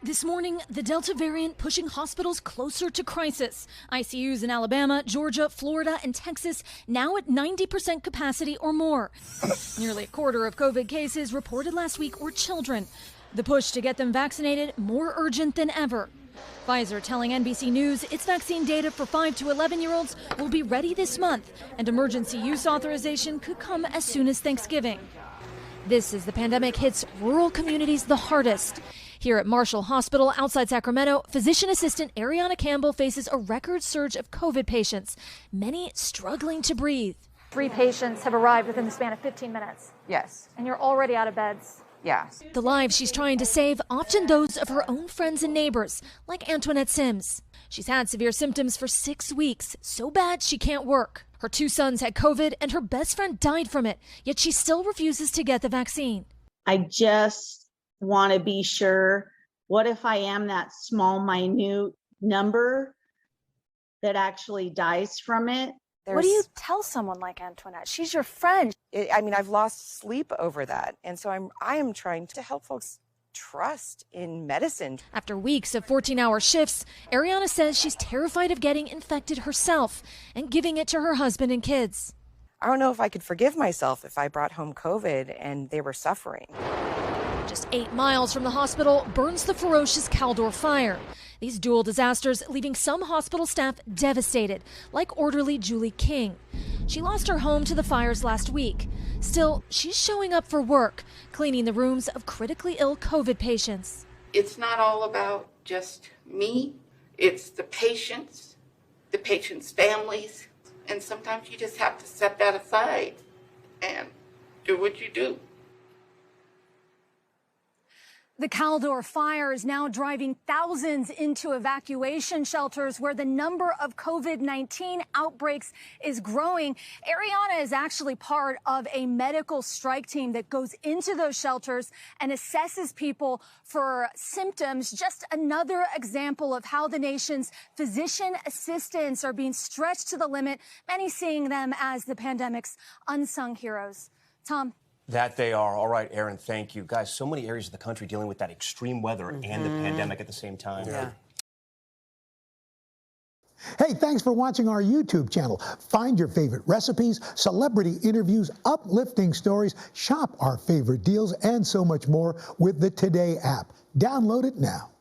This morning, the Delta variant pushing hospitals closer to crisis. ICUs in Alabama, Georgia, Florida, and Texas now at 90% capacity or more. Nearly a quarter of COVID cases reported last week were children. The push to get them vaccinated more urgent than ever. Pfizer telling NBC News its vaccine data for 5 to 11-year-olds will be ready this month, and emergency use authorization could come as soon as Thanksgiving. This as the pandemic hits rural communities the hardest. Here at Marshall Hospital outside Sacramento, physician assistant Ariana Campbell faces a record surge of COVID patients, many struggling to breathe. 3 patients have arrived within the span of 15 minutes. Yes. And you're already out of beds. Yes. The lives she's trying to save, often those of her own friends and neighbors, like Antoinette Sims. She's had severe symptoms for 6 weeks, so bad she can't work. Her 2 sons had COVID and her best friend died from it, yet she still refuses to get the vaccine. I just want to be sure, what if I am that small, minute number that actually dies from it? What do you tell someone like Antoinette? She's your friend. I've lost sleep over that. And so I am trying to help folks trust in medicine. After weeks of 14-hour shifts, Ariana says she's terrified of getting infected herself and giving it to her husband and kids. I don't know if I could forgive myself if I brought home COVID and they were suffering. Just 8 miles from the hospital burns the ferocious Caldor fire. These dual disasters leaving some hospital staff devastated, like orderly Julie King. She lost her home to the fires last week. Still, she's showing up for work, cleaning the rooms of critically ill COVID patients. It's not all about just me. It's the patients' families. And sometimes you just have to set that aside and do what you do. The Caldor fire is now driving thousands into evacuation shelters where the number of COVID-19 outbreaks is growing. Ariana is actually part of a medical strike team that goes into those shelters and assesses people for symptoms. Just another example of how the nation's physician assistants are being stretched to the limit, many seeing them as the pandemic's unsung heroes. Tom. That they are. All right, Erin, thank you. Guys, so many areas of the country dealing with that extreme weather and the pandemic at the same time. Yeah. Hey, thanks for watching our YouTube channel. Find your favorite recipes, celebrity interviews, uplifting stories, shop our favorite deals, and so much more with the Today app. Download it now.